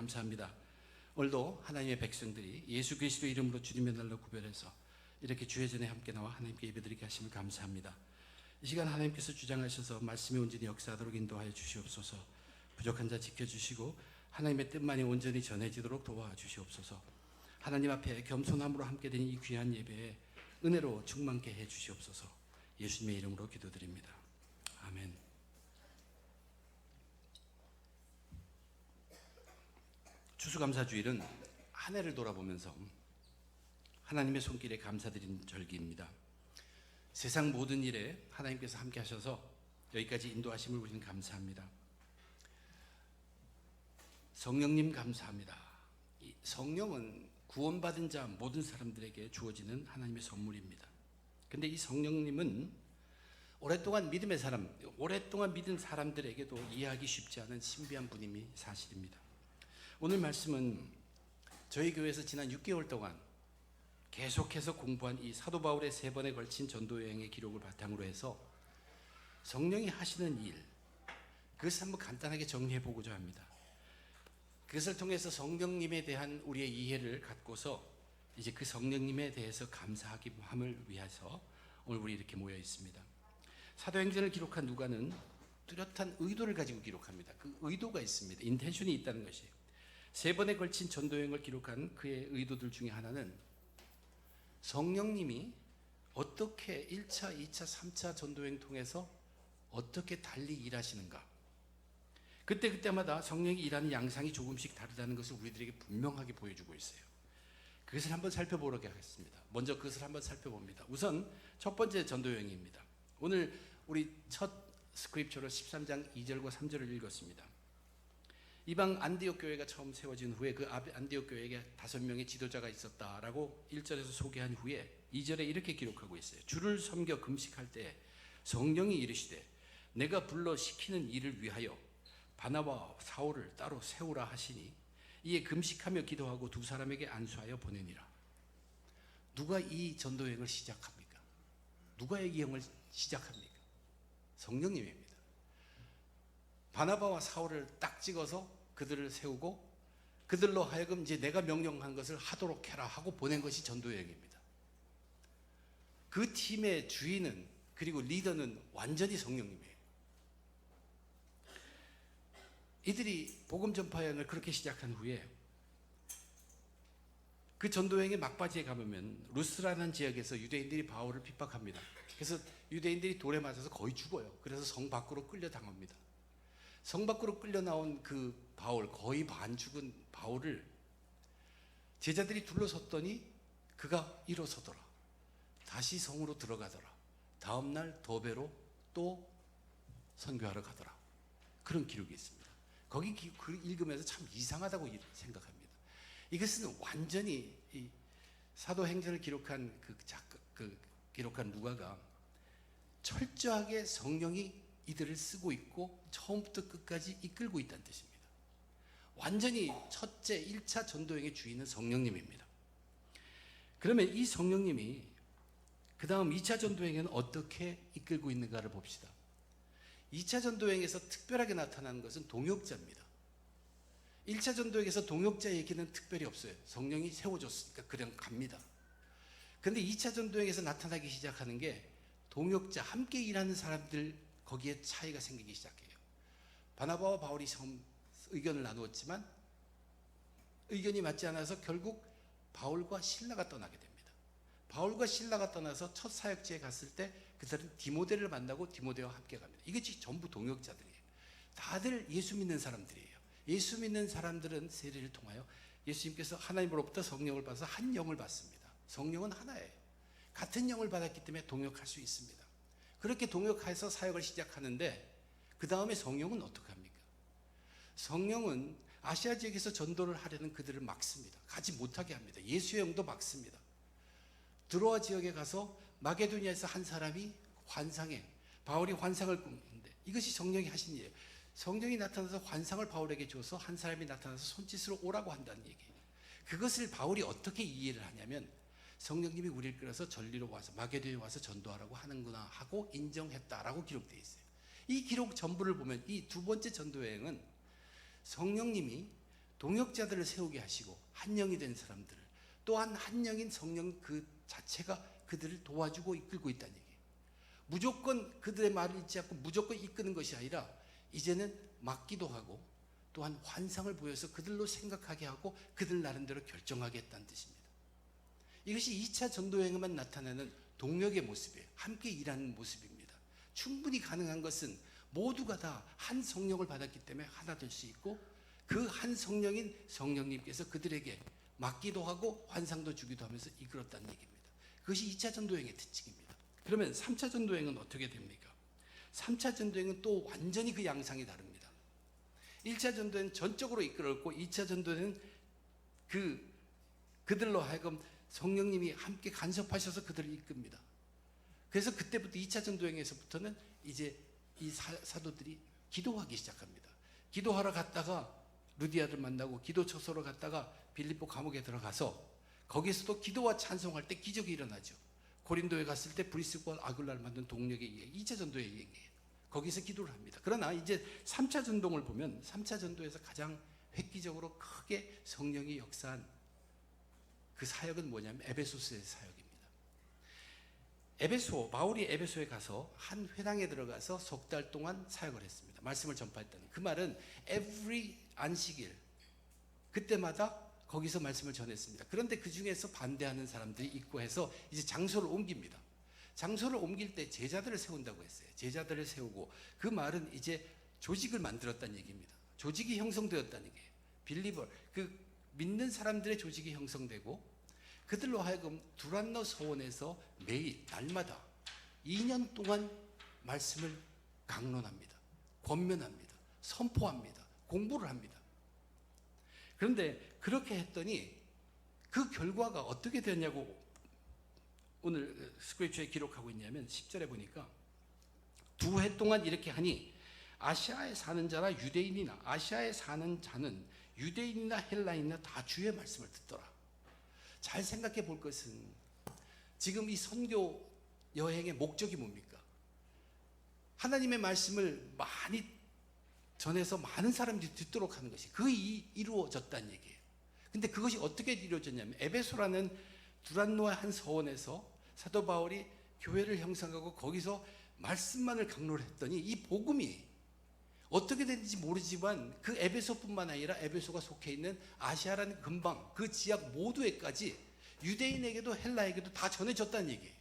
감사합니다. 오늘도 하나님의 백성들이 예수 그리스도 이름으로 주님의 날로 구별해서 이렇게 주의 전에 함께 나와 하나님께 예배드리게 하심을 감사합니다. 이 시간 하나님께서 주장하셔서 말씀이 온전히 역사하도록 인도하여 주시옵소서. 부족한 자 지켜주시고 하나님의 뜻만이 온전히 전해지도록 도와주시옵소서. 하나님 앞에 겸손함으로 함께 된 이 귀한 예배에 은혜로 충만케 해 주시옵소서. 예수님의 이름으로 기도드립니다. 아멘. 추수감사주일은 한 해를 돌아보면서 하나님의 손길에 감사드린 절기입니다. 세상 모든 일에 하나님께서 함께 하셔서 여기까지 인도하심을 우리는 감사합니다. 성령님 감사합니다. 이 성령은 구원받은 자 모든 사람들에게 주어지는 하나님의 선물입니다. 근데 이 성령님은 오랫동안 믿음의 사람, 오랫동안 믿은 사람들에게도 이해하기 쉽지 않은 신비한 분임이 사실입니다. 오늘 말씀은 저희 교회에서 지난 6개월 동안 계속해서 공부한 이 사도 바울의 3번에 걸친 전도 여행의 기록을 바탕으로 해서 성령이 하시는 일, 그것을 한번 간단하게 정리해 보고자 합니다. 그것을 통해서 성령님에 대한 우리의 이해를 갖고서 이제 그 성령님에 대해서 감사함을 위해서 오늘 우리 이렇게 모여 있습니다. 사도행전을 기록한 누가는 뚜렷한 의도를 가지고 기록합니다. 그 의도가 있습니다. 인텐션이 있다는 것이에요. 3번에 걸친 전도여행을 기록한 그의 의도들 중에 하나는 성령님이 어떻게 1차, 2차, 3차 전도여행 통해서 어떻게 달리 일하시는가, 그때마다 성령이 일하는 양상이 조금씩 다르다는 것을 우리들에게 분명하게 보여주고 있어요. 그것을 한번 살펴보도록 하겠습니다. 먼저 그것을 한번 살펴봅니다. 우선 첫 번째 전도여행입니다. 오늘 우리 첫 스크립처로 13장 2절과 3절을 읽었습니다. 이방 안디옥 교회가 처음 세워진 후에 그 안디옥 교회에게 5명의 지도자가 있었다라고 1절에서 소개한 후에 2절에 이렇게 기록하고 있어요. 주를 섬겨 금식할 때 성령이 이르시되 내가 불러 시키는 일을 위하여 바나바와 사울을 따로 세우라 하시니 이에 금식하며 기도하고 2 사람에게 안수하여 보내니라. 누가 이 전도여행을 시작합니까? 누가 이 여행을 시작합니까? 성령님입니다. 바나바와 사울을 딱 찍어서 그들을 세우고 그들로 하여금 이제 내가 명령한 것을 하도록 해라 하고 보낸 것이 전도여행입니다. 그 팀의 주인은, 그리고 리더는 완전히 성령님이에요. 이들이 복음 전파 여행을 그렇게 시작한 후에 그 전도여행의 막바지에 가보면 루스라는 지역에서 유대인들이 바울을 핍박합니다. 그래서 유대인들이 돌에 맞아서 거의 죽어요. 그래서 성 밖으로 끌려당합니다. 성 밖으로 끌려 나온 그 바울, 거의 반 죽은 바울을 제자들이 둘러섰더니 그가 일어서더라. 다시 성으로 들어가더라. 다음날 더 배로 또 선교하러 가더라. 그런 기록이 있습니다. 거기 읽으면서 참 이상하다고 생각합니다. 이것은 완전히 이 사도행전을 기록한 기록한 누가가 철저하게 성령이 이들을 쓰고 있고 처음부터 끝까지 이끌고 있다는 뜻입니다. 완전히 첫째 1차 전도여행의 주인은 성령님입니다. 그러면 이 성령님이 그 다음 2차 전도여행에는 어떻게 이끌고 있는가를 봅시다. 2차 전도여행에서 특별하게 나타나는 것은 동역자입니다. 1차 전도여행에서 동역자 얘기는 특별히 없어요. 성령이 세워줬으니까 그냥 갑니다. 그런데 2차 전도여행에서 나타나기 시작하는 게 동역자, 함께 일하는 사람들, 거기에 차이가 생기기 시작해요. 바나바와 바울이 처음 의견을 나누었지만 의견이 맞지 않아서 결국 바울과 실라가 떠나게 됩니다. 바울과 실라가 떠나서 첫 사역지에 갔을 때 그들은 디모데를 만나고 디모데와 함께 갑니다. 이것이 전부 동역자들이에요. 다들 예수 믿는 사람들이에요. 예수 믿는 사람들은 세례를 통하여 예수님께서 하나님으로부터 성령을 받아서 한 영을 받습니다. 성령은 하나예요. 같은 영을 받았기 때문에 동역할 수 있습니다. 그렇게 동역해서 사역을 시작하는데 그 다음에 성령은 어떻게 합니까? 성령은 아시아 지역에서 전도를 하려는 그들을 막습니다. 가지 못하게 합니다. 예수의 영도 막습니다. 드로아 지역에 가서 마게도니아에서 한 사람이 환상에, 바울이 환상을 꾸는데 이것이 성령이 하신 일이에요. 성령이 나타나서 환상을 바울에게 줘서 한 사람이 나타나서 손짓으로 오라고 한다는 얘기예요. 그것을 바울이 어떻게 이해를 하냐면 성령님이 우리를 끌어서 전리로 와서 마게도니아에 와서 전도하라고 하는구나 하고 인정했다라고 기록되어 있어요. 이 기록 전부를 보면 이 두 번째 전도여행은 성령님이 동역자들을 세우게 하시고 한 영이 된 사람들을, 또한 한 영인 성령 그 자체가 그들을 도와주고 이끌고 있다는 얘기예요. 무조건 그들의 말을 잊지 않고 무조건 이끄는 것이 아니라 이제는 맡기도 하고 또한 환상을 보여서 그들로 생각하게 하고 그들 나름대로 결정하게 했다는 뜻입니다. 이것이 2차 전도여행에만 나타나는 동역의 모습이에요. 함께 일하는 모습입니다. 충분히 가능한 것은 모두가 다 한 성령을 받았기 때문에 하나 될 수 있고, 그 한 성령인 성령님께서 그들에게 맡기도 하고 환상도 주기도 하면서 이끌었다는 얘기입니다. 그것이 2차 전도여행의 특징입니다. 그러면 3차 전도여행은 어떻게 됩니까? 3차 전도여행은 또 완전히 그 양상이 다릅니다. 1차 전도는 전적으로 이끌었고 2차 전도는 그들로 하여금 성령님이 함께 간섭하셔서 그들을 이끕니다. 그래서 그때부터 2차 전도여행에서부터는 이제 이 사도들이 기도하기 시작합니다. 기도하러 갔다가 루디아를 만나고 기도 처소로 갔다가 빌립보 감옥에 들어가서 거기서도 기도와 찬송할 때 기적이 일어나죠. 고린도에 갔을 때 브리스과 아굴라를 만든 동력의 여행, 2차 전도의 여행이에요. 거기서 기도를 합니다. 그러나 이제 3차 전동을 보면 3차 전도에서 가장 획기적으로 크게 성령이 역사한 그 사역은 뭐냐면 에베소스의 사역입니다. 바울이 에베소에 가서 한 회당에 들어가서 석 달 동안 사역을 했습니다. 말씀을 전파했다는. 그 말은 every 안식일 그때마다 거기서 말씀을 전했습니다. 그런데 그 중에서 반대하는 사람들이 있고 해서 이제 장소를 옮깁니다. 장소를 옮길 때 제자들을 세운다고 했어요. 제자들을 세우고, 그 말은 이제 조직을 만들었다는 얘기입니다. 조직이 형성되었다는 얘기예요. 빌리버, 그 믿는 사람들의 조직이 형성되고 그들로 하여금 두란노 서원에서 매일 날마다 2년 동안 말씀을 강론합니다. 권면합니다. 선포합니다. 공부를 합니다. 그런데 그렇게 했더니 그 결과가 어떻게 되었냐고 오늘 스크립처에 기록하고 있냐면 10절에 보니까 2해 동안 이렇게 하니 아시아에 사는 자나 유대인이나 아시아에 사는 자는 유대인이나 헬라인이나 다 주의 말씀을 듣더라. 잘 생각해 볼 것은 지금 이 선교 여행의 목적이 뭡니까? 하나님의 말씀을 많이 전해서 많은 사람들이 듣도록 하는 것이 이루어졌다는 얘기예요. 근데 그것이 어떻게 이루어졌냐면 에베소라는 두란노의 한 서원에서 사도 바울이 교회를 형성하고 거기서 말씀만을 강론을 했더니 이 복음이 어떻게 됐는지 모르지만 그 에베소뿐만 아니라 에베소가 속해 있는 아시아라는 근방 그 지역 모두에까지 유대인에게도 헬라에게도 다 전해졌다는 얘기예요.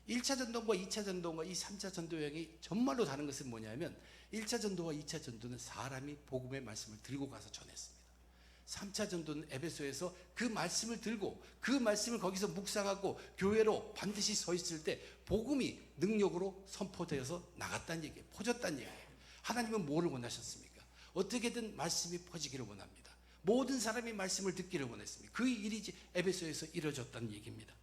1차 전도와 2차 전도와 이 3차 전도 여행이 정말로 다른 것은 뭐냐면 1차 전도와 2차 전도는 사람이 복음의 말씀을 들고 가서 전했습니다. 3차 전도는 에베소에서 그 말씀을 들고 그 말씀을 거기서 묵상하고 교회로 반드시 서 있을 때 복음이 능력으로 선포되어서 나갔다는 얘기예요. 퍼졌다는 얘기예요. 하나님은 뭐를 원하셨습니까? 어떻게든 말씀이 퍼지기를 원합니다. 모든 사람이 말씀을 듣기를 원했습니다. 그 일이 에베소에서 이루어졌다는 얘기입니다.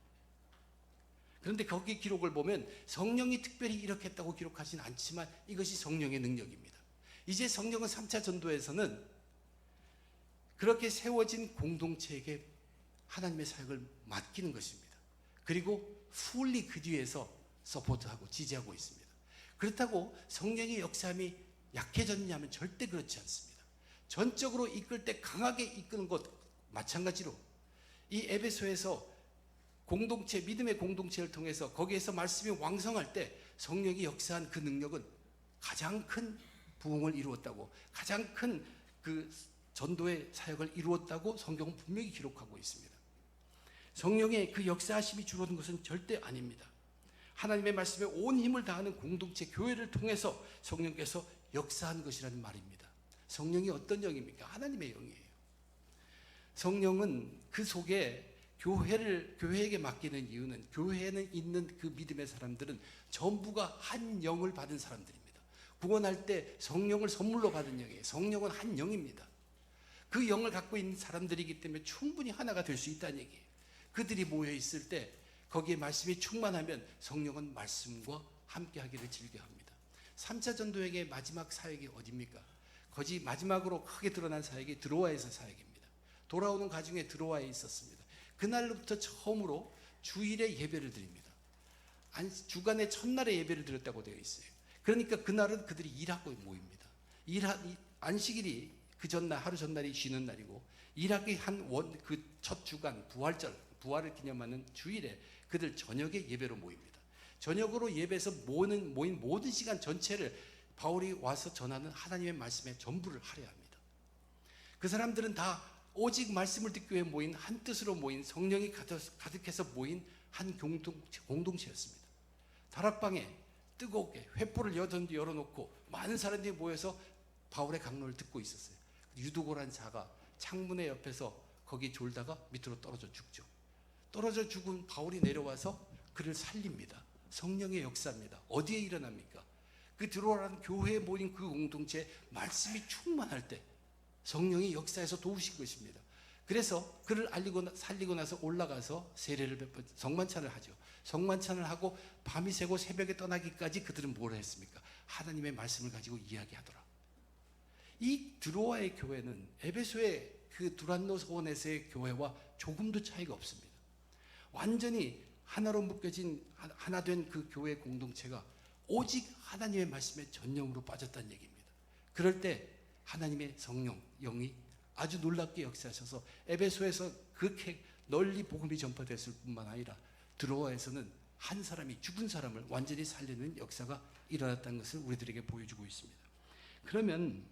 그런데 거기 기록을 보면 성령이 특별히 이렇게 했다고 기록하지는 않지만 이것이 성령의 능력입니다. 이제 성령은 3차 전도에서는 그렇게 세워진 공동체에게 하나님의 사역을 맡기는 것입니다. 그리고 풀리 그 뒤에서 서포트하고 지지하고 있습니다. 그렇다고 성령의 역사함이 약해졌냐면 절대 그렇지 않습니다. 전적으로 이끌 때 강하게 이끄는 것 마찬가지로 이 에베소에서 공동체, 믿음의 공동체를 통해서 거기에서 말씀이 왕성할 때 성령이 역사한 그 능력은 가장 큰 부흥을 이루었다고, 가장 큰 그 전도의 사역을 이루었다고 성경은 분명히 기록하고 있습니다. 성령의 그 역사하심이 줄어든 것은 절대 아닙니다. 하나님의 말씀에 온 힘을 다하는 공동체, 교회를 통해서 성령께서 역사한 것이라는 말입니다. 성령이 어떤 영입니까? 하나님의 영이에요. 성령은 그 속에 교회에게 맡기는 이유는 교회에 있는 그 믿음의 사람들은 전부가 한 영을 받은 사람들입니다. 구원할 때 성령을 선물로 받은 영이에요. 성령은 한 영입니다. 그 영을 갖고 있는 사람들이기 때문에 충분히 하나가 될 수 있다는 얘기예요. 그들이 모여 있을 때 거기에 말씀이 충만하면 성령은 말씀과 함께 하기를 즐겨합니다. 3차 전도여행의 마지막 사역이 어디입니까? 거기 마지막으로 크게 드러난 사역이 드로아에서 사역입니다. 돌아오는 가중에 드로아에 있었습니다. 그날로부터 처음으로 주일에 예배를 드립니다. 주간의 첫날에 예배를 드렸다고 되어 있어요. 그러니까 그날은 그들이 일하고 모입니다. 안식일이 그 전날 하루 전날이 쉬는 날이고 일하기 한 그 첫 주간 부활을 기념하는 주일에 그들 저녁에 예배로 모입니다. 저녁으로 예배에서 모인 모든 시간 전체를 바울이 와서 전하는 하나님의 말씀에 전부를 할애야 합니다. 그 사람들은 다 오직 말씀을 듣기 위해 모인 한 뜻으로 모인 성령이 가득해서 모인 한 공동체였습니다. 다락방에 뜨겁게 횃불을 열어놓고 많은 사람들이 모여서 바울의 강론을 듣고 있었어요. 유두고란 자가 창문의 옆에서 거기 졸다가 밑으로 떨어져 죽죠. 떨어져 죽은 바울이 내려와서 그를 살립니다. 성령의 역사입니다. 어디에 일어납니까? 그 들어오라는 교회에 모인 그 공동체에 말씀이 충만할 때 성령이 역사에서 도우신 것입니다. 그래서 그를 살리고 나서 올라가서 세례를 베풀 성만찬을 하죠. 성만찬을 하고 밤이 새고 새벽에 떠나기까지 그들은 뭘 했습니까? 하나님의 말씀을 가지고 이야기하더라. 이 드로아의 교회는 에베소의 그 두란노소원에서의 교회와 조금도 차이가 없습니다. 완전히 하나로 묶여진 하나 된 그 교회 공동체가 오직 하나님의 말씀에 전념으로 빠졌다는 얘기입니다. 그럴 때 하나님의 성령, 영이 아주 놀랍게 역사하셔서 에베소에서 그렇게 널리 복음이 전파됐을 뿐만 아니라 드로아에서는 한 사람이 죽은 사람을 완전히 살리는 역사가 일어났다는 것을 우리들에게 보여주고 있습니다. 그러면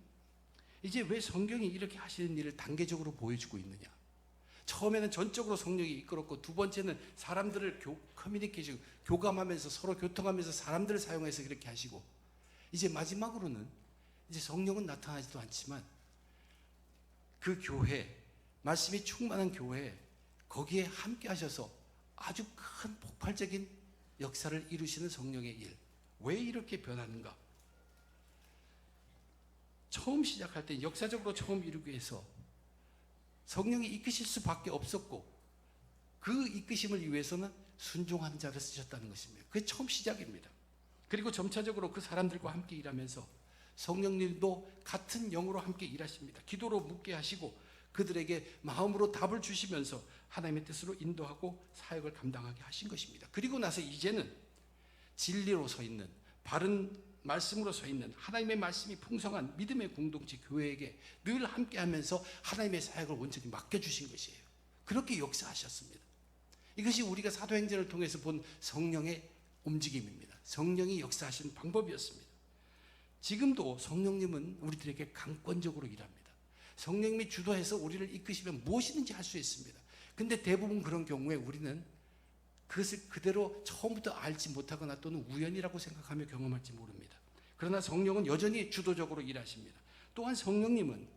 이제 왜 성경이 이렇게 하시는 일을 단계적으로 보여주고 있느냐? 처음에는 전적으로 성령이 이끌었고, 두 번째는 사람들을 커뮤니케이션, 교감하면서 서로 교통하면서 사람들을 사용해서 그렇게 하시고, 이제 마지막으로는 이제 성령은 나타나지도 않지만 그 교회, 말씀이 충만한 교회, 거기에 함께 하셔서 아주 큰 폭발적인 역사를 이루시는 성령의 일. 왜 이렇게 변하는가? 처음 시작할 때 역사적으로 처음 이루기 위해서 성령이 이끄실 수밖에 없었고, 그 이끄심을 위해서는 순종하는 자를 쓰셨다는 것입니다. 그게 처음 시작입니다. 그리고 점차적으로 그 사람들과 함께 일하면서 성령님도 같은 영으로 함께 일하십니다. 기도로 묻게 하시고 그들에게 마음으로 답을 주시면서 하나님의 뜻으로 인도하고 사역을 감당하게 하신 것입니다. 그리고 나서 이제는 진리로 서 있는, 바른 말씀으로 서 있는, 하나님의 말씀이 풍성한 믿음의 공동체 교회에게 늘 함께하면서 하나님의 사역을 온전히 맡겨주신 것이에요. 그렇게 역사하셨습니다. 이것이 우리가 사도행전을 통해서 본 성령의 움직임입니다. 성령이 역사하시는 방법이었습니다. 지금도 성령님은 우리들에게 강권적으로 일합니다. 성령님이 주도해서 우리를 이끄시면 무엇이든지 할 수 있습니다. 근데 대부분 그런 경우에 우리는 그것을 그대로 처음부터 알지 못하거나 또는 우연이라고 생각하며 경험할지 모릅니다. 그러나 성령은 여전히 주도적으로 일하십니다. 또한 성령님은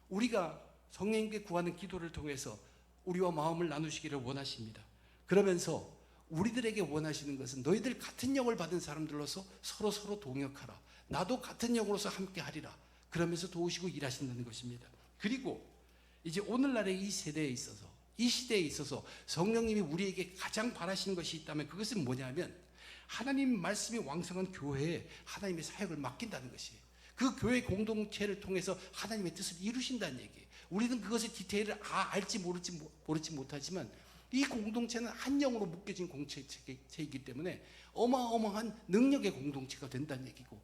우리가 성령님께 구하는 기도를 통해서 우리와 마음을 나누시기를 원하십니다. 그러면서 우리들에게 원하시는 것은 너희들 같은 영을 받은 사람들로서 서로 동역하라. 나도 같은 영으로서 함께 하리라. 그러면서 도우시고 일하신다는 것입니다. 그리고 이제 오늘날의 이 세대에 있어서, 이 시대에 있어서 성령님이 우리에게 가장 바라시는 것이 있다면 그것은 뭐냐면 하나님 말씀이 왕성한 교회에 하나님의 사역을 맡긴다는 것이에요. 그 교회 공동체를 통해서 하나님의 뜻을 이루신다는 얘기예요. 우리는 그것의 디테일을 알지 모르지 못하지만 이 공동체는 한 영으로 묶여진 공동체이기 때문에 어마어마한 능력의 공동체가 된다는 얘기고,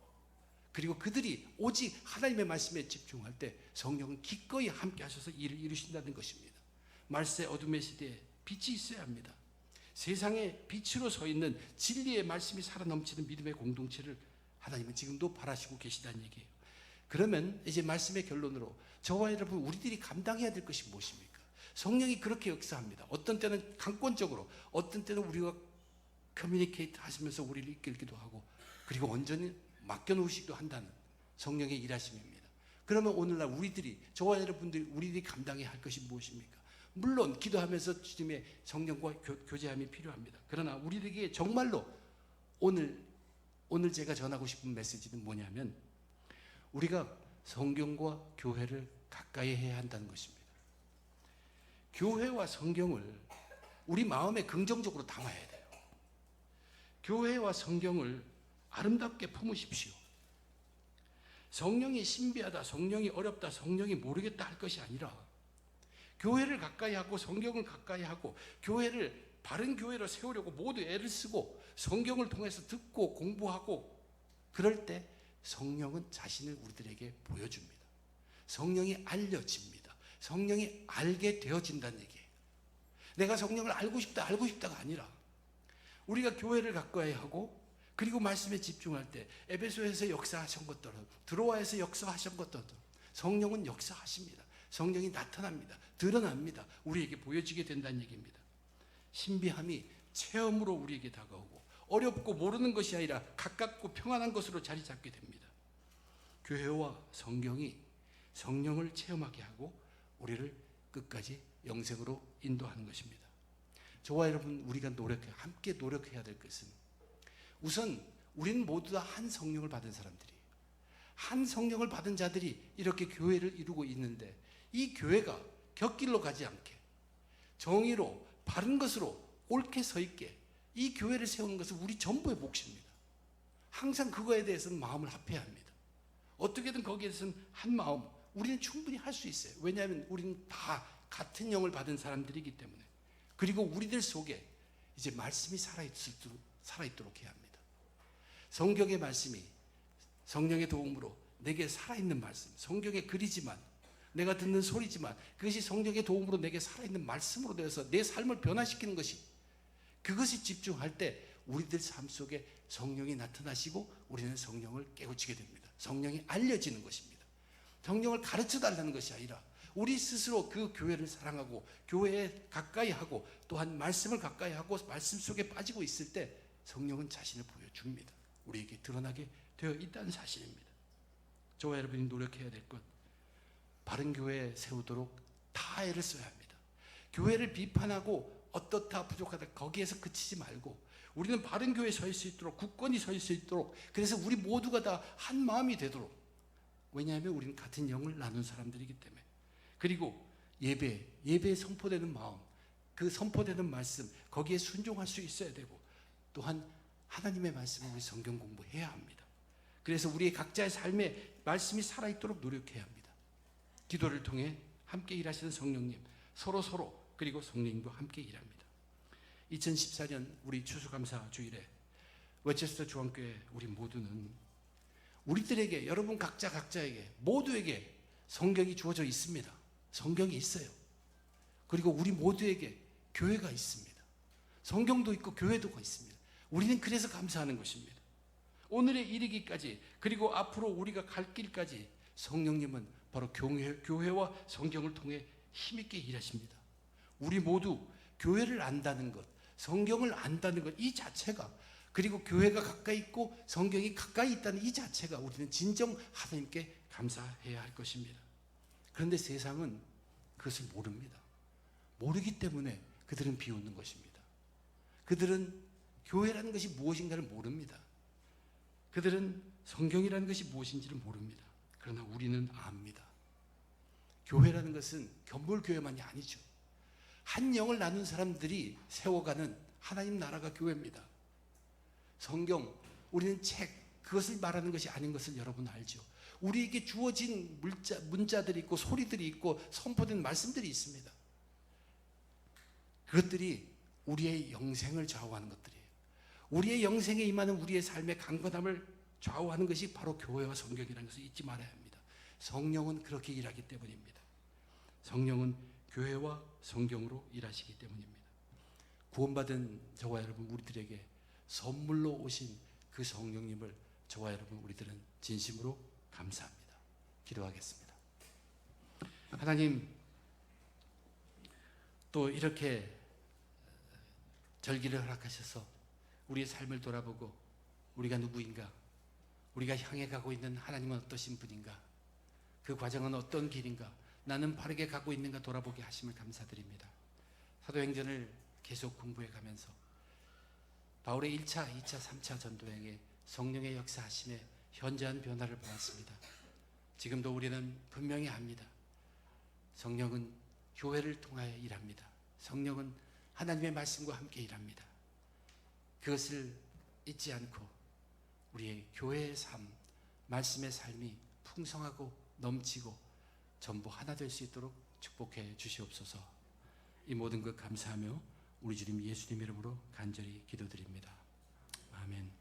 그리고 그들이 오직 하나님의 말씀에 집중할 때 성령은 기꺼이 함께 하셔서 일을 이루신다는 것입니다. 말세 어둠의 시대에 빛이 있어야 합니다. 세상에 빛으로 서 있는 진리의 말씀이 살아넘치는 믿음의 공동체를 하나님은 지금도 바라시고 계시다는 얘기예요. 그러면 이제 말씀의 결론으로 저와 여러분 우리들이 감당해야 될 것이 무엇입니까? 성령이 그렇게 역사합니다. 어떤 때는 강권적으로, 어떤 때는 우리가 커뮤니케이트 하시면서 우리를 이끌기도 하고, 그리고 온전히 맡겨놓으시기도 한다는 성령의 일하심입니다. 그러면 오늘날 저와 여러분들이 우리들이 감당해야 할 것이 무엇입니까? 물론 기도하면서 주님의 성령과 교제함이 필요합니다. 그러나 우리에게 정말로 오늘 제가 전하고 싶은 메시지는 뭐냐면 우리가 성경과 교회를 가까이 해야 한다는 것입니다. 교회와 성경을 우리 마음에 긍정적으로 담아야 돼요. 교회와 성경을 아름답게 품으십시오. 성령이 신비하다, 성령이 어렵다, 성령이 모르겠다 할 것이 아니라 교회를 가까이 하고 성경을 가까이 하고 바른 교회로 세우려고 모두 애를 쓰고 성경을 통해서 듣고 공부하고, 그럴 때 성령은 자신을 우리들에게 보여줍니다. 성령이 알려집니다. 성령이 알게 되어진다는 얘기예요. 내가 성령을 알고 싶다가 아니라 우리가 교회를 가까이 하고 그리고 말씀에 집중할 때 에베소에서 역사하신 것처럼 드로아에서 역사하신 것처럼 성령은 역사하십니다. 성령이 나타납니다. 드러납니다. 우리에게 보여지게 된다는 얘기입니다. 신비함이 체험으로 우리에게 다가오고 어렵고 모르는 것이 아니라 가깝고 평안한 것으로 자리 잡게 됩니다. 교회와 성경이 성령을 체험하게 하고 우리를 끝까지 영생으로 인도하는 것입니다. 저와 여러분, 우리가 함께 노력해야 될 것은 우선 우리는 모두 다 한 성령을 받은 사람들이에요. 한 성령을 받은 자들이 이렇게 교회를 이루고 있는데 이 교회가 곁길로 가지 않게 정의로 바른 것으로 옳게 서 있게 이 교회를 세우는 것은 우리 전부의 몫입니다. 항상 그거에 대해서는 마음을 합해야 합니다. 어떻게든 거기에 대해서는 한 마음, 우리는 충분히 할 수 있어요. 왜냐하면 우리는 다 같은 영을 받은 사람들이기 때문에. 그리고 우리들 속에 이제 말씀이 살아있도록 해야 합니다. 성경의 말씀이 성령의 도움으로 내게 살아있는 말씀, 성경의 글이지만 내가 듣는 소리지만 그것이 성령의 도움으로 내게 살아있는 말씀으로 되어서 내 삶을 변화시키는 것이, 그것이 집중할 때 우리들 삶 속에 성령이 나타나시고 우리는 성령을 깨우치게 됩니다. 성령이 알려지는 것입니다. 성령을 가르쳐 달라는 것이 아니라 우리 스스로 그 교회를 사랑하고 교회에 가까이 하고 또한 말씀을 가까이 하고 말씀 속에 빠지고 있을 때 성령은 자신을 보여줍니다. 우리에게 드러나게 되어 있다는 사실입니다. 저와 여러분이 노력해야 될 것, 바른 교회에 세우도록 다 애를 써야 합니다. 교회를 비판하고 어떻다 부족하다 거기에서 그치지 말고 우리는 바른 교회에 서 있을 수 있도록, 굳건히 서 있을 수 있도록, 그래서 우리 모두가 다 한 마음이 되도록. 왜냐하면 우리는 같은 영을 나눈 사람들이기 때문에. 그리고 예배에 선포되는 마음, 그 선포되는 말씀, 거기에 순종할 수 있어야 되고, 또한 하나님의 말씀을 우리 성경 공부해야 합니다. 그래서 우리의 각자의 삶에 말씀이 살아있도록 노력해야 합니다. 기도를 통해 함께 일하시는 성령님, 서로 그리고 성령님도 함께 일합니다. 2014년 우리 추수감사 주일에 웨체스터 중앙교회 우리 모두는 우리들에게, 여러분 각자에게 모두에게 성경이 주어져 있습니다. 성경이 있어요. 그리고 우리 모두에게 교회가 있습니다. 성경도 있고 교회도 있습니다. 우리는 그래서 감사하는 것입니다. 오늘에 이르기까지, 그리고 앞으로 우리가 갈 길까지 성령님은 바로 교회와 성경을 통해 힘있게 일하십니다. 우리 모두 교회를 안다는 것, 성경을 안다는 것, 이 자체가, 그리고 교회가 가까이 있고 성경이 가까이 있다는 이 자체가 우리는 진정 하나님께 감사해야 할 것입니다. 그런데 세상은 그것을 모릅니다. 모르기 때문에 그들은 비웃는 것입니다. 그들은 교회라는 것이 무엇인가를 모릅니다. 그들은 성경이라는 것이 무엇인지를 모릅니다. 그러나 우리는 압니다. 교회라는 것은 견물교회만이 아니죠. 한 영을 나눈 사람들이 세워가는 하나님 나라가 교회입니다. 성경, 우리는 책, 그것을 말하는 것이 아닌 것을 여러분 알죠. 우리에게 주어진 문자들이 있고 소리들이 있고 선포된 말씀들이 있습니다. 그것들이 우리의 영생을 좌우하는 것들이에요. 우리의 영생에 임하는 우리의 삶의 강건함을 좌우하는 것이 바로 교회와 성경이라는 것을 잊지 말아야 합니다. 성령은 그렇게 일하기 때문입니다. 성령은 교회와 성경으로 일하시기 때문입니다. 구원받은 저와 여러분, 우리들에게 선물로 오신 그 성령님을 저와 여러분, 우리들은 진심으로 감사합니다. 기도하겠습니다. 하나님, 또 이렇게 절기를 허락하셔서 우리의 삶을 돌아보고 우리가 누구인가, 우리가 향해 가고 있는 하나님은 어떠신 분인가, 그 과정은 어떤 길인가, 나는 바르게 가고 있는가 돌아보게 하심을 감사드립니다. 사도행전을 계속 공부해 가면서 바울의 1차, 2차, 3차 전도행에 성령의 역사하심에 현저한 변화를 보았습니다. 지금도 우리는 분명히 압니다. 성령은 교회를 통하여 일합니다. 성령은 하나님의 말씀과 함께 일합니다. 그것을 잊지 않고 우리의 교회의 삶, 말씀의 삶이 풍성하고 넘치고 전부 하나 될 수 있도록 축복해 주시옵소서. 이 모든 것 감사하며 우리 주님 예수님 이름으로 간절히 기도드립니다. 아멘.